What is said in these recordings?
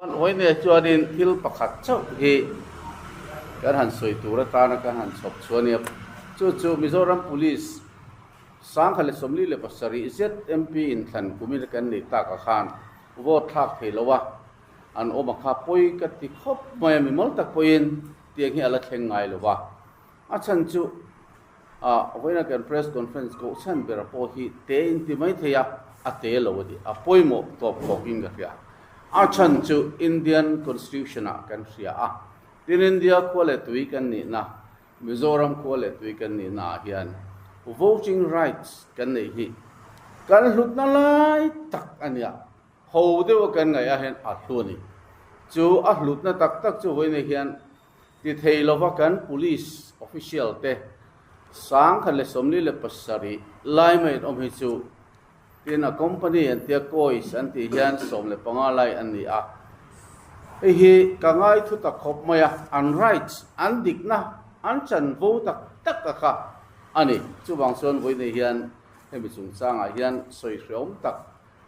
Oi ne chuanin thil pakhat chau hi kan han soi tura ta na kan han chop chuania chu Mizoram police sang khale somli le pasari ZMP in than kumil kan ni ta ka khan vote thak thelowa an oma kha poi ka ti khop mai mi mol tak poin tiang hi ala thleng ngai lowa a chan chu voina kan press conference ko chan bera po hi te in ti mai theya a te lowadi a poi mo top talking ga ya achan chu Indian constitution a kan ria a tin India khole tui kan ni na Mizoram khole tui kan ni na hian voting rights kan nei hi kan hlut na lai tak ania ho de kan ngai a hen a tu ni chu a hlut na tak tak chu voi nei hian ti thei lova kan police official te sang khale somli le pasari lai mai om hi chu tin a company and tia kois an ti hian som le pangalai an ni a hi kangai thu ta khop maya an rights an dikna an chan vo tak tak ka kha ani chu bang son voi nei hian hemi chung changa hian soi hreom tak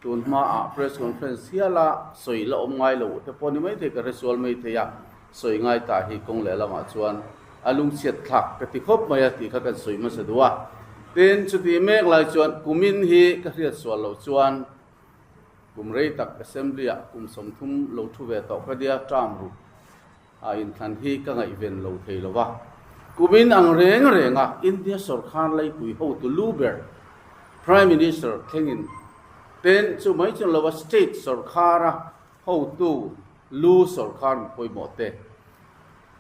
tun ma a press conference hiala soi la om ngai lo te poni mai te ka resol mai te ya soi ngai ta hi kong le lama chuan alung chiat thak ka ti khop maya ti kha kan soi ma sa duwa tin chu ti mek lai chuan kumin hi ka riat swal lo chuan kum rei tak assembly a kum som thum lo thu ve to ka dia tram ru a in than hi ka ngai ven lo thei lo wa kumin ang reng renga India sarkar lai pui ho tu luber prime minister thengin ten chu mai chun lo state sarkara ho tu lu sarkar poi mo te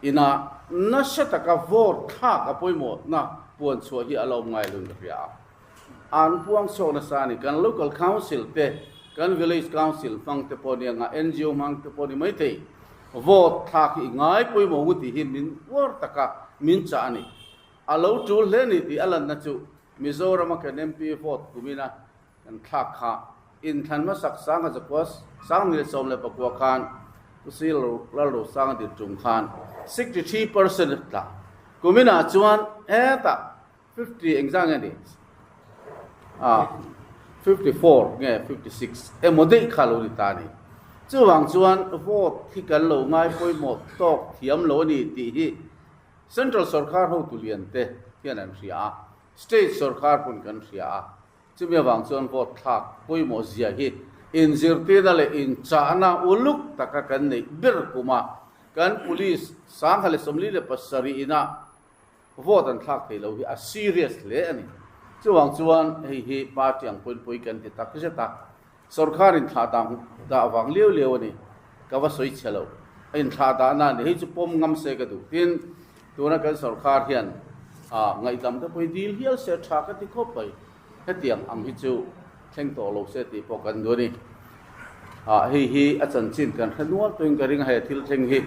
ina nasata ka vote tha ka poi mo na puan chua hi alo ngai lun ria an puang so na sani kan local council te kan village council fang te poni nga NGO mang te poni mai te vote tha ki ngai poi mo ngu ti hin min war taka min cha ani alo tu le ni ti alan na chu Mizoram ka MP vote kumina kan tha kha in than ma sak sang a jakwas sang ni som le pakwa khan usil lo sang ti tung khan 63% ta kumina chuan eta 50 exam ni 54 nge 56 emode khalori tani chuwang chuan vote thi kan lo ngai poi mo tok thiam lo ni ti hi central sarkar ho tulian te hian an ria state sarkar pun kan ria chumi wang chuan vote thak poi mo zia hi in zirte dale in chana uluk taka kan nei ber kuma kan police sang khale somli le pasari ina vote an thak thei lo hi a serious le ani chuwang chuan hi party ang poi kan ti tak se ta sarkar in tha da wang leo leo ani ka wa soi chelo in tha da na ni hi chu pom ngam se ka du tin tuna kan sarkar hian ngai dam ta poi dil hial se tha ka ti khop pai hetiang ang hi chu thleng to lo se ti po kan do ni hi achan chin kan khanual toing ka ring ha thil thleng hi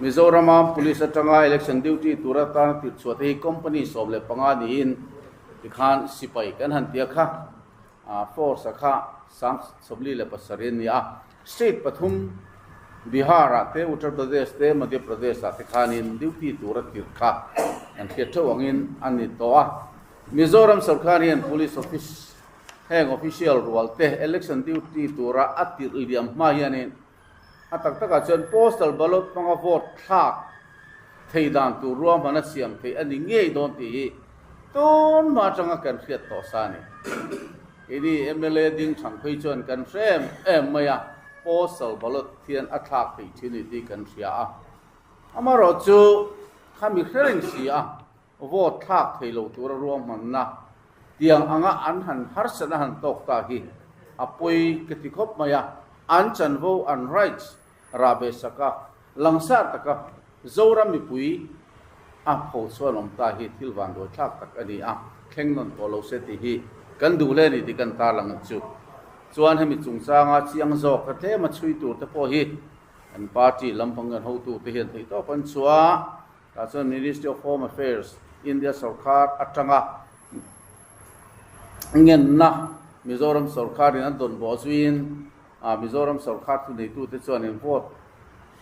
Mizoram police atanga election duty turata ti chuate company soble panga ni in ikhan sipai kan han tia kha force kha sam sobli le pasarin ya state pathum Bihar te Uttar Pradesh te Madhya Pradesh te khanin duty turat tir kha an khetho wangin ani to a Mizoram sarkarian police office heng official role te election duty tura atir liam ma yanin atak taka chen postal ballot panga vote thak thei dan tu ruam mana siam thei ani ngei don ti ton ma changa kan khiat to sani ini MLA ding thang phei chon kan frem maya postal ballot thian athak thei thini ti kan ria amaro chu khami khreng si vote thak thei lo tur ruam man na tiang anga an han har sana han tok ta hi apoi ketikop maya an chan vo an rights rabe saka langsa taka zoram mi pui pho sonom ta hi thilwan do thak tak ani khengnon to lo se ti hi kan du le ni ti kan ta lang chu chuan hemi chung changa chiang zo ka the ma chui tur te po hi an party lampang an ho tu te hian thei to pan chua ta chuan Ministry of Home Affairs India sarkar atanga ngen na Mizoram sarkar in don bozuin Mizoram sarkar tu nei tu te chuan in vote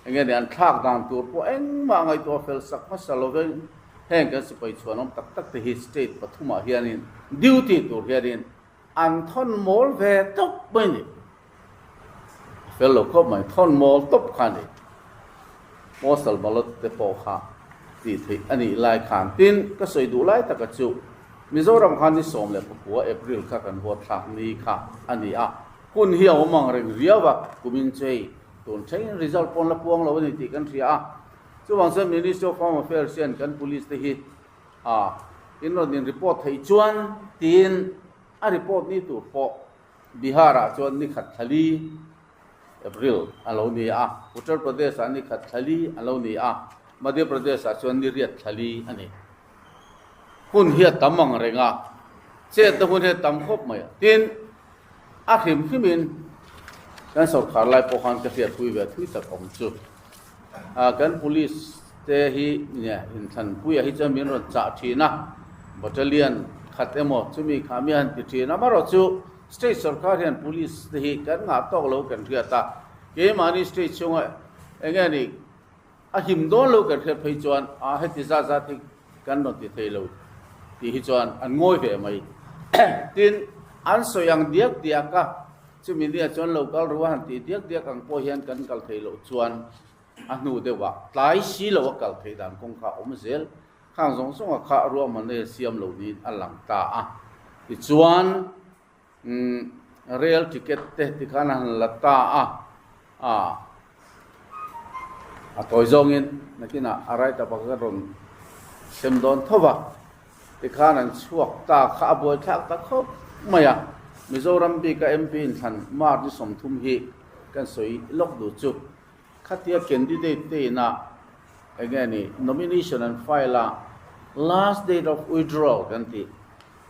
ngen an thak dan tur po eng ma ngai to fel sak ma saloven heng ka sipai chuanom tak tak te hi state pathuma hianin duty tur hianin an thon mol ve tok bani fellow khop mai thon mol top khani mosal balot te po kha ti thi ani lai khan tin ka soi du lai taka chu Mizoram khan ni som le ko April kha kan vote thak ni kha ani a kun hi aw mang reng riawa kumin chei ton chain result pon la puang lo ni ti kan ria a chu wang sa Ministry of Home Affairs and kan police te hi in ro din report thei chuan tin a report ni tu po Bihara chuan ni khat thali April alo ni a Uttar Pradesh ani khat thali alo ni a Madhya Pradesh chuan ni riat thali ani hun hiya tamang renga che ta hun he tam khop mai tin a khim khimin kan sarkar lai po khan ka thia thui ve thui tak om chu kan police te hi ne in than puya hi chamin ron cha thina battalion khat emo chumi khamian ti thina maro chu state sarkar hian police te hi kan nga tok lo kan thia ta ke mani state chunga engani a him don lo kan thia phei chuan a he ti za za thi kan no ti thei lo ti hi chuan an ngoi ve mai tin an soyang diak diaka chumi dia chuan local ruan ti diak diak ang po hian kan kal thei lo chuan a nu dewa tlai si lo kal thei dan kong kha om zel khang zong song kha ru man ne siam lo ni alang ta a ti chuan rail ticket te ti khana la ta a toy zong in nakina arai ta bak ron sem don thowa ti khanan chuak ta kha boi thak ta khop maya Mizoram bi ka MP in than mar ni som thum hi kan soi lok du chu khatia candidate te na again nomination and file last date of withdrawal kan ti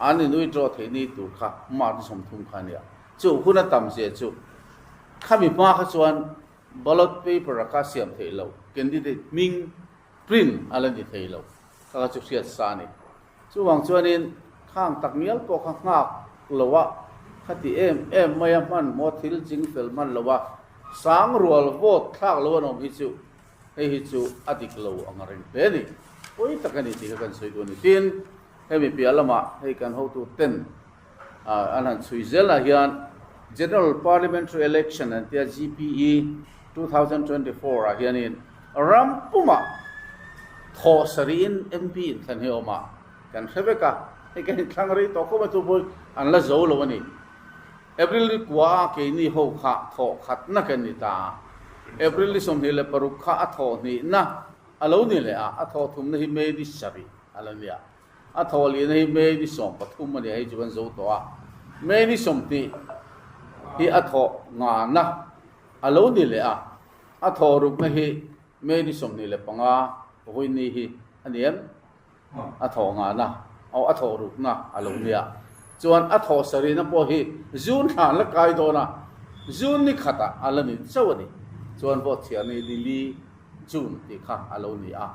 ani withdraw the ni tu kha mar ni som thum khan ya chu huna tam se chu khami ma kha chuan ballot paper ka siam thei lo candidate ming print ala ni thei lo ka chu sia sa ni chu wang chuanin khang takmial ko kha ngak lowa khati em maya man mo thil jing fel man lowa sang rual vote thak lo nom hi chu adik lo angareng pe ni oi takani ti kan soi do ni tin hemi pialama hei kan ho tu ten anan chui zela hian general parliamentary election and the GPE 2024 hianin rampuma tho sarin MP than heoma kan khebeka hei kan thlangri to ko ma tu boi an la zo lo ni April ni kwa ke ni ho kha tho khat na kan ni ta April ni som ni le paru kha a tho ni na alo ni le a tho thum ni me di sari ala ni a tho li ni me di som pathum ma ni ai juan zo to a me ni som ti hi a tho nga na alo ni le a tho ruk na hi me ni som ni le panga hoi ni hi aniam a tho nga na au a tho ruk na alo ni a chuan a tho sari na po hi zun han la kai do na zun ni khata ala ni chawani chuan vote thiar ni lili jun ti kha alo ni a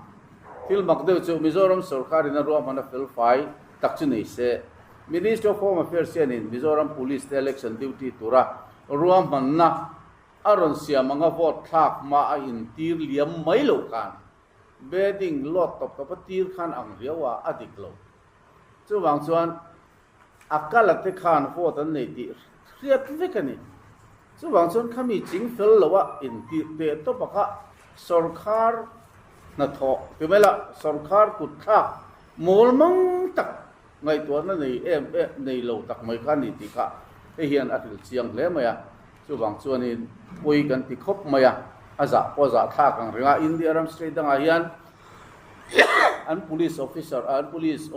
thil mak de chu Mizoram sarkar in ro mana fel fai tak chu nei se Ministry of Home Affairs in Mizoram Police election duty tura ro man na aron sia manga vote thak ma a in tir liam mai lo kan bedding lot top top tir khan ang riawa adik lo chu wang chuan akala te khan vote an nei ti riat vekani chu wang chuan khami ching fel lowa in ti te to pakha sarkar na tho pemela sarkar kut kha mol mang tak ngai to na nei nei lo tak mai khan ni ti kha e hian atil chiang hle maya chu wang chuan in pui kan ti khop maya aza poza tha kang ringa India ram straight danga hian an police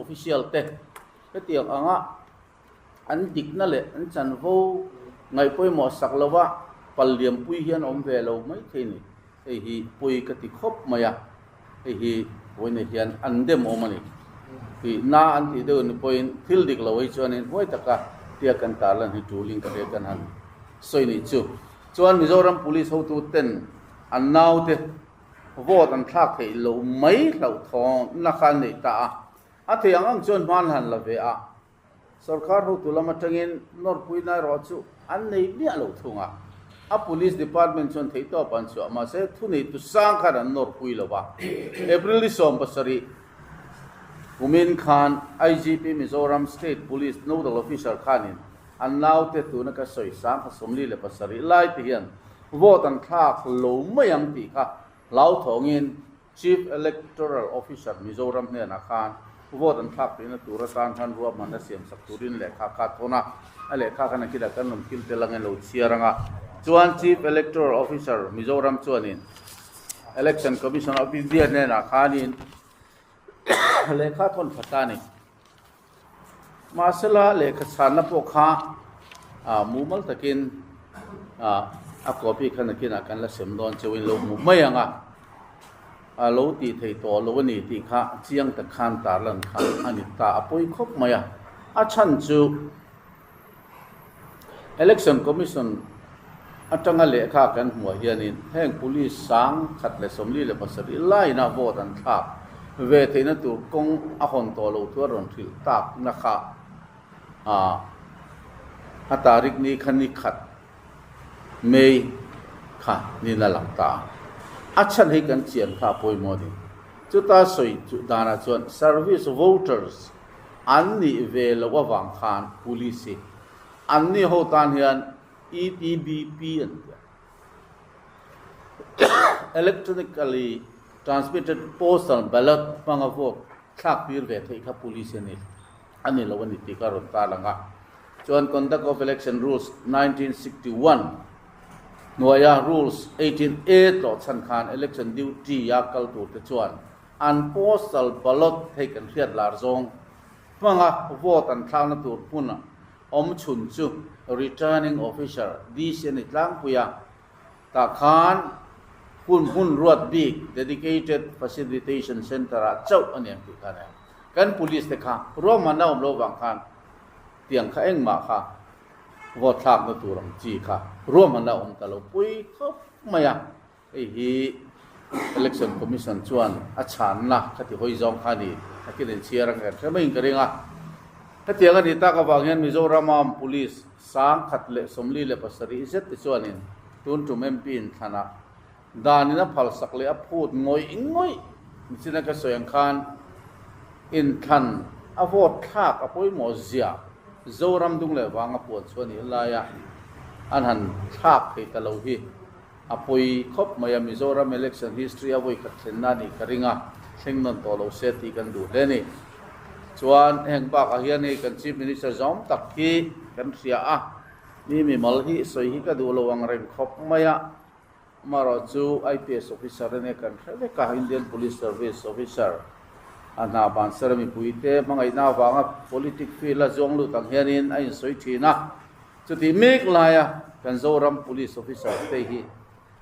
official te tiang anga an dikna le an chan vo ngai poi mo saklawa palliam pui hian om ve lo mai theini ei hi pui ka ti khop maya ei hi hoine hian an dem omani hi na an ti de ni point thil dik lo ei chuan in hoi taka tia kan talan hi tuling ka de kan han soi ni chu chuan Mizoram police ho tu ten an nau te vote an thak thei lo mai lo thong na khan nei ta a thiang ang chuan man han la ve a sarkar ho tu lama tangin nor pui na ro chu an nei ni alo thunga a police department chon thei to pan chu ma se thu nei tu sang khan an nor pui lo ba April ni som pasari Umin Khan IGP Mizoram State Police Nodal Officer Khanin an now te tu na ka soi sang ka somli le pasari lai ti hian vote an thak lo mai ang ti kha lau thongin chief electoral officer Mizoram ne na khan vote an thak tin tu ra tan than ruwa man na siam sak turin le kha kha thona ale kha kana kila kan nom kil te lang lo chiaranga chuan chief electoral officer Mizoram chuanin election commission of India ne na khanin le kha thon phatani masala le kha sana po kha mumal takin a copy khana kina kan la sem don chewin lo mu mai anga a lo ti thei to lo ni ti kha chiang ta khan ta lan khan ani ta apoi khop maya a chan chu election commission atanga le kha kan hmu hianin heng police sang khat le somli le pasari lai na vote an thak ve theina tu kong a hon to lo thua ron thil tak na kha a tarik ni khani khat mei kha ni la lang ta achan hi kan chian kha poi modi chu ta soi chu dana chuan service voters an ni ve lo wa wang khan police an ni ho tan hian EPBP an electronically transmitted postal ballot panga vote thak pir ve thei kha police ni ani lo ni ti ka ron ta langa chuan conduct of election rules 1961 Noya rules 18A to chan khan election duty ya kal tu te chuan an postal ballot taken hiat lar zong panga vote an thang na tur puna om chun chu returning officer dcn itlang puya ta khan hun ruat big dedicated facilitation center a chau aniang ti kana kan police te kha ro manaum lo wang khan tiang kha eng ma kha vote thak na turang chi kha ro manaum ta lo pui khop maya hi election commission chuan a chan na khati hoi zong khani akin chiarang ka theming karinga khatiang ani ta ka wanghen Mizoram police sang khat le somli le pasari zet ti chuanin tun tu mempin thana danina phal sakle a phut ngoi sina ka soyang khan in than a vote thak a poi mo zia Zoram dung le wanga puan chuani laya an han thak thei ta lo hi apoi khop maya Mizoram election history avoi ka thenna ni karinga thengnon to lo se ti kan du le ni chuan heng ba ka hian ni kan chief minister zom tak hi kan ria a mi mal hi soi hi ka du lo wang rem khop maya maro chu IPS officer ne kan thele ka Indian police service officer ana ban sarami puite mangai na wanga politic field la zong lu tang hianin ai soi thina chuti mek laya kan Zoram police officer te hi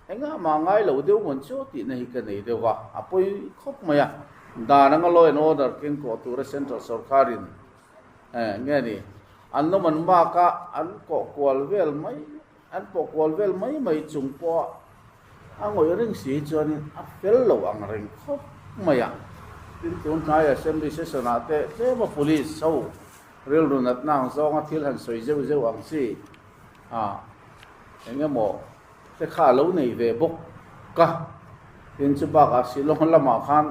enga mangai lo deu mon chu ti nei ka nei dewa apoi khop maya dana nga law and order king ko tu central sarkarin nge ni anno man ba ka an ko kwal vel mai chung po angoi ring si chuan a fel lo ang ring khop maya tin tun nai assembly session ate ma police so rel runat nang zonga thil han soi zeu ang si engemaw te kha lo nei ve bok ka tin chu ba ka silong lama khan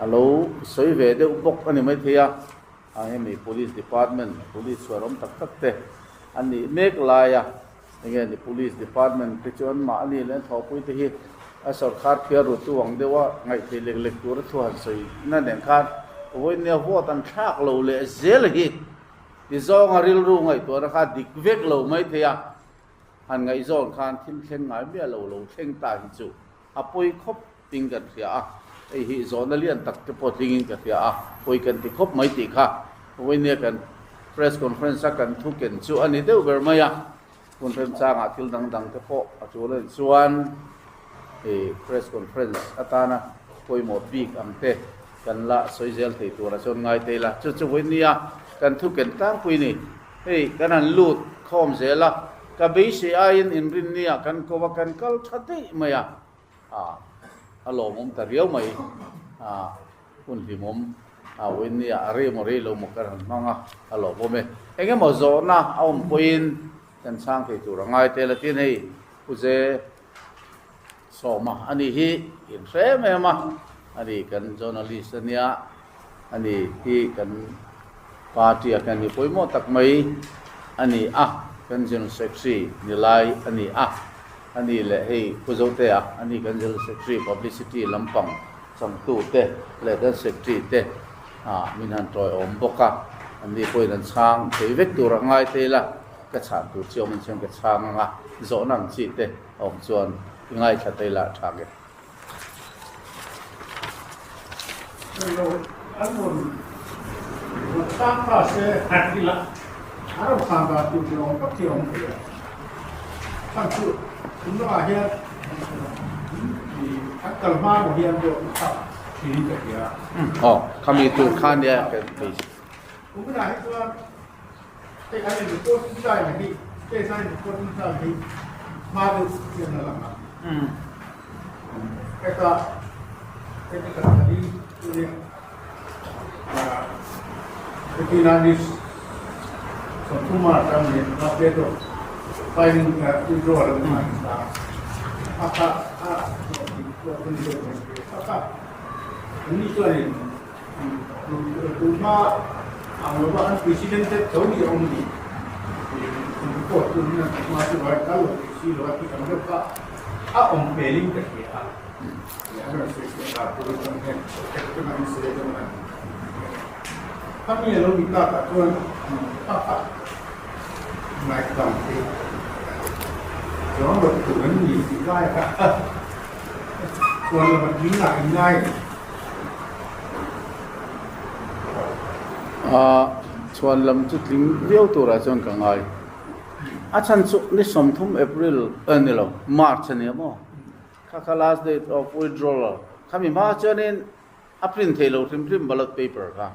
alo soi ve de bok ani mai thia hemi police department police warom tak te ani mek laya again the police department te chon ma ani len thopui te hi a sarkar phia ru tu wang dewa ngai the lek tur thuan soi na nen khan oi ne vote an thak lo le zel hi ti zong a ril ru ngai to ra kha dik vek lo mai thia han ngai zong khan thim thleng ngai bia lo thleng ta hi chu apoi khop ting kan thia ei hi zon alian tak te po tingin ka thia poi kan ti khop mai ti kha oi ne kan press conference kan thu ken chu ani deu ber maya conference nga thil dang te po a chu len chuan press conference atana poi mo big ang te kan la soizel thei tur a chon ngai te la chu nia kan thu ken tang pui ni kan an lut khom zela ka be se ain in rin nia kan ko kan kal thati maya alo mom ta riau mai kun hi mom wen nia are mo re lo mo kan manga alo bome enge mo zo na aum poin kan sang thei tur ngai te la tin hei uze soma ani hi in frame ma ani kan journalist ania ani hi kan party akan ni poimo tak mai ani kan general secretary nilai ani anh đi lệ hay cô dâu tê à anh đi gần như secretary publicity làm bằng trong tụ tê lệ gần secretary tê mình hàn trôi ôm bốc à anh đi coi lần sang thấy vết tụ ra ngay tê là cái sản tụ chiều mình xem cái sang à rõ năng chị tê ông chuan ngay chặt tê là thằng cái anh muốn tăng ca sẽ hạt đi là anh không tham gia tiêu chuẩn ông bắt tiêu ông cái tăng sự chúng ta hiện thì các cần mang của hiện được thì cái kia kami tu khan dia cái cũng cái này cho cái anh ấy được chúng ta là đi cái sai được chúng ta thì mà được tiền là làm cái đi cái Pilihanis Kumar kami napedo finding withdrawal ng mga isla. Hindi ko rin. Tuma ang lubaan presidente Tony Omni. Ko tuna masih bakal si luar kita mereka ang peling kaya. Ya harus kita turun dengan teknologi sesuatu. Kami lalu kita tuan naik tangki, jangan berturun di sini kan, tuan lepas inai. Chuan lam chút lính viêu tu ra chọn cả ngày. Achan chu ni somthum April ni lo March ni mo. Kaka last date of withdrawal. Kami ma chonin April thelo trim ballot paper ka.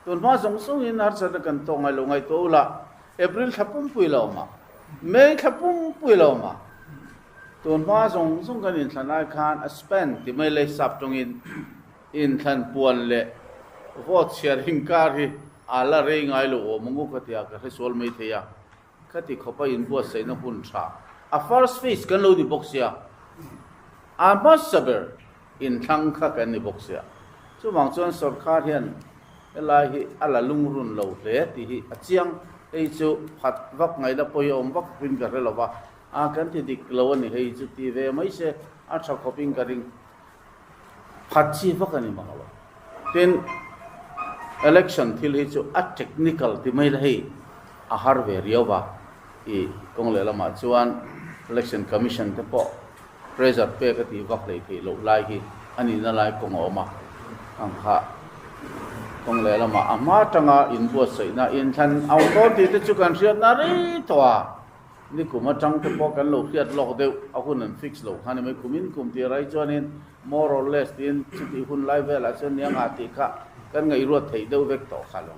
Tuan ma song in har sa kan to ngai lo ngai to la April thapum pui lo ma May thapum pui lo ma tuan ma song kan in thanai khan a spend ti mai le sap tong in than puan le vote sharing kar hi ala re ngai lo mongu ka tia ka resol mai theya khati khopa in bo sei na hun tha a first phase kan lo di box ya a mas saber in thang kha kan ni box ya chu mang chuan sarkar hian lai hi ala lungrun lo le ti hi achiang ei chu phat vak ngai da poi om vak pin ka relo ba a kan ti dik lo ni hei chu ti ve mai se a tha coping ka ring phat chi vak ani ma lo ten election thil hi chu a technical ti mai hei a har ve riaw ba i kong le lama chuan election commission te po pressure pe ka ti vak le thi lo lai hi ani na lai kong oma ang kha kong le lama ama tanga in bo sei na in than auto ti te chu kan riat na ri towa ni kuma tang te po kan lo riat lo deu a hun an fix lo khani mai kumin kum ti rai chuanin more or less tin chu ti hun lai vela chen niang a ti kha kan ngai ruat thei deu vek to kha lo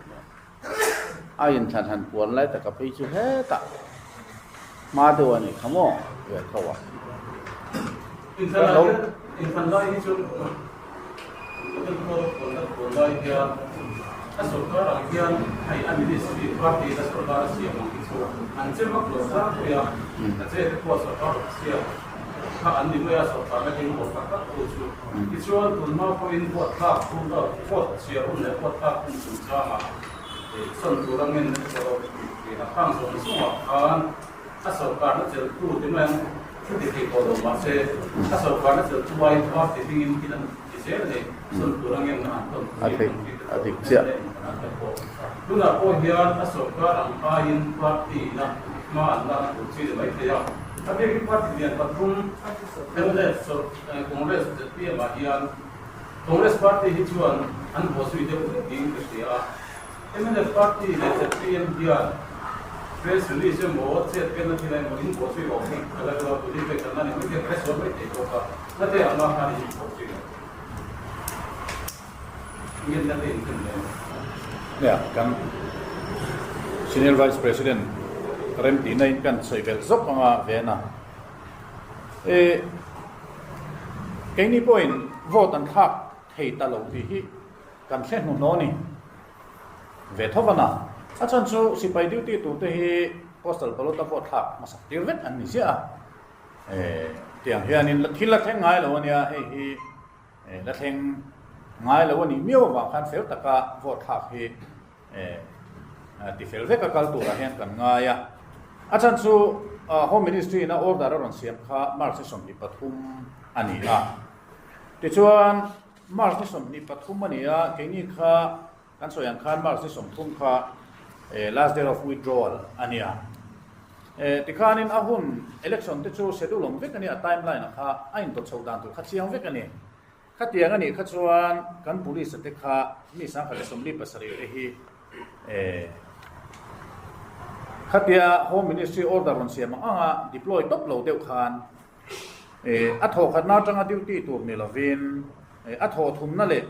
a in than han puan lai ta ka pe chu he ta ma de wa ni khamo ve thawa in than lai chu Asokar agian hai administratif parti asokar siap mengisu. Anjir waktu sekarang ya, anjir kuasa asokar siap. Hak andi boleh asokar lagi kuasa tak kucu. Isuan tuh mau poin kuat tak, kuat siap udah kuat tak kucu sama. Senturangin kalau kita langsung semua kan asokar nanti tu dimana di kodo masih asokar nanti tu baik parti ingin kita disini senturangin nonton. Adik siap. Tuna po hiyan asokar ang kain parti na maanda kung sino may kaya. Tapi yung parti diyan patung Kongres piya mahiyan. Kongres parti hituan ang bosu ito din kaya. MNF parti na piya diyan. Press release mo set kena tilay mo din bosu yung okay. Kalau tulis kay kanan yung press release ito ka. Nate ang makani yung bosu. Ya, kan Senior Vice President rem ti nai kan soivel zop anga vena cái ni point vote an thak thei ta lo ti hi kan hlen nu no ni ve thovana a chan chu sipai duty tu te hi postal ballot vote thak masak tirvet an ni sia tiang hianin thila thengai lo ania hi la theng ngay làวันนี้มีว่าการเฟลตะกะโหวตหักที่ที่เฟลเวกะกัลตัวเห็นกันง่าย อาจารย์ชูHome Ministry นะ order เราเสียบค่ามาร์คสมนิปทุมอันนี้ที่ชวนมาร์คสมนิปทุมอันนี้เกี่ยนี้ค่าการส่วนการมาร์คสมทุมค่าlast day of withdrawal อันนี้ที่ข้านินอาหุ่น election ที่ชูเสด็จลงเวกันนี้ timeline นะคะไอ้ตัวชาวด่านตัวขัดเสียงเวกันนี้ขัดเสียงอันนี้ขัดชวนการ police ที่ข้ามีสังกัดสมนิปสริเอขัดเสีย Home Ministry order เราเสียมาdeploy ตบโหลดเดียวกันอัฐขัดน่าจังดิวตี้ตัวนี้ละวินอัฐทุ่มนั่นแหละ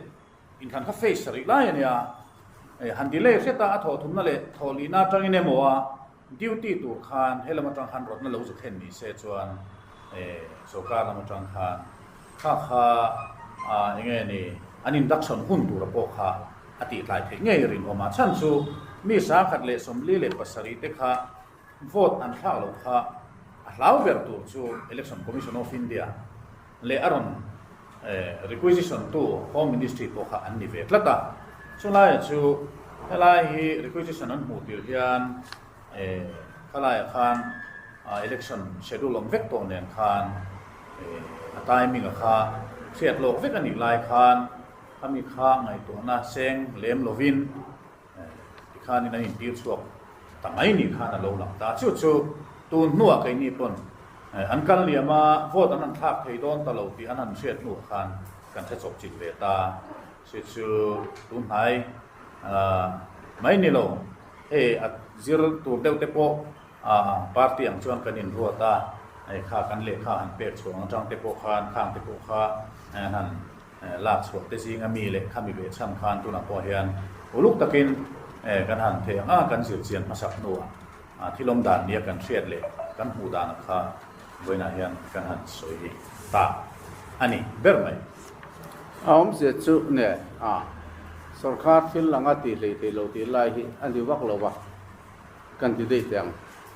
อินคันข้า face สริไลเนี่ยฮันดีเล่เสียตาอัฐทุ่มนั่นแหละทอลีน่าจังอินเนมัวดิวตี้ตัวขันเฮลมาจังฮันรถนั่นเราจะเห็นมีเซจวนโซการละมาจังขันข้าอย่างเงี้ยนี่อันนี้ดักชันหุ่นตัวระบบข้าอดีตหลายเพลงเงี้ยรินออกมาชั้นสูมีสาขัดเละสมลีเละภาษาริเตข้าโหวตอันข้าเราข้าลาวเวอร์ตัวชู election commission of India เละอารอนrequisition ตัว Home Ministry พวกข้าอันนี้เวกแล้วก็ช่วงแรกชูอะไร requisition นั้นหมดอยู่ที่อันข้าไล่ขันelection schedule ลงเวกตัวเนี่ยขันtiming ข้าเสียดโลกเวกันอีกหลายขันถ้ามีข้าไงตัวน่าเซ็งเลมโลวินที่ข้านี่นั่นอินดิวช่วงแต่ไม่นี่ข้าน่ะโลหลังตาชูตัวนัวกันนี่ปนอันกันเลียมาโวตอันนั้นทักให้โดนตลอดที่อันนั้นเสียดนัวขันกันจะจบจิตเวตาชูตัวไหนไม่นี่โลจิรตัวเดวเตโปปาร์ตี้อังชวนกันอินรัวตาข้ากันเละข้าหันเป็ดช่วงจังเตโปขันข้างเตโปข้านั่นลากสวดเตซิงมีเละข้ามีเวทสำคัญตัวนักพอเฮียนลูกตะกินกันหันเทียงกันสืบเสียนมาสักนัวที่ลมด่านนี้กันเชียดเละกันหูด่านข้าเวน่าเฮียนกันหันสวยตาอันนี้เบอร์ไหมผมเสียจุเนี่ยสรการฟิลลังอาตีเลยตีโลตีไล่อันที่วักเราวะกันที่ได้แต่ง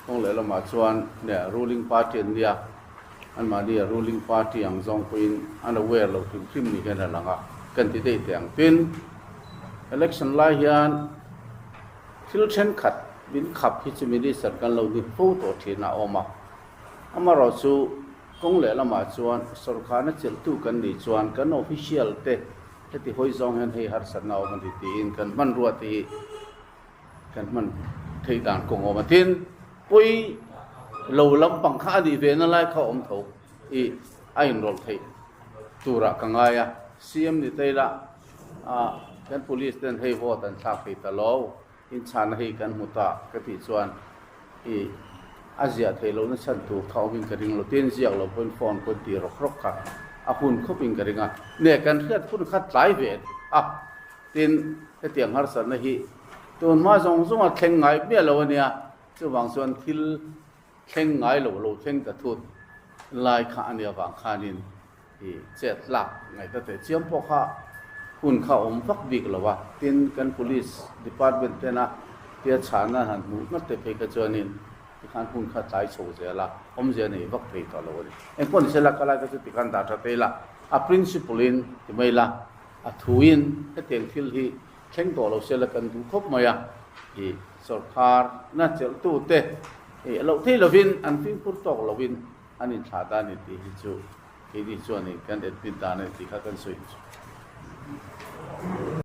คงเลยเรามาชวนเนี่ย ruling party เนี่ยอันมาเนี่ย ruling party อย่างจงเป็นอันเอาไว้เราถึงพิมพ์นี่กันแล้วกันที่ได้แต่งเป็น election ไล่ยันที่เราเช่นขัดบินขับที่จะมีได้สักกันเราดิพูดตัวที่น่าออกมาอามาเราสู้คงเลยเรามาชวนสรการนั้นจะตู้กันดีชวนกัน official เต้ที่ห้อยจงเห็นให้หาสันเอามันที่ตีนกันมันรัวที่กันมันที่ด่านกงออกมาทิ้งปุยเราลำปังข้าดีเวนั่นแหละเขาอมถูกไอ้รถที่ตัวรักกังไงCM นี่เตยละกัน police เดินให้โหวตอันทักให้ตลอดอินชานให้กันมุตะกติชวนอาเซียไทยเราเนี่ยฉันถูกเขาเป็นกระดิ่งเราเต้นเสียงเราเป็นฟอนคนตีรกรกกันคุณเขาเป็นกระดิ่งเนี่ยกันเพื่อนพูดคัดหลายเวทเต้นเตียงหาสันนะฮีตัวมาส่งมาแข่งไงเบี้ยเราเนี่ยจะวางส่วนที่แข่งไงเราแข่งกระทุนลายขาเนี่ยวางขานินเจ็ดหลักไงแต่เชื่อมพวกคุณเขาอมฟักบิกหรอวะเต้นกัน police department นะเตี้ยชานะหันหมูนั่นแต่เพกจวนินที่ขันคุณข้าใจโซ่เจละอมเจนี่ฟักเพตลอดคนเสละก็เลยก็จะติดกันด่าเตละprinciple ที่ไม่ละทูอินก็เตียงที่ที่แข่งตัวเราเสละกันดูครบไหมสรการน่าจะตู้เตะเราที่เราวินอันฟิ้งพูดตกเราวินอันนี้ชาดานี่ที่จูที่ชวนนี่กันเด็ดปิดตานี่ที่ข้ากันสวย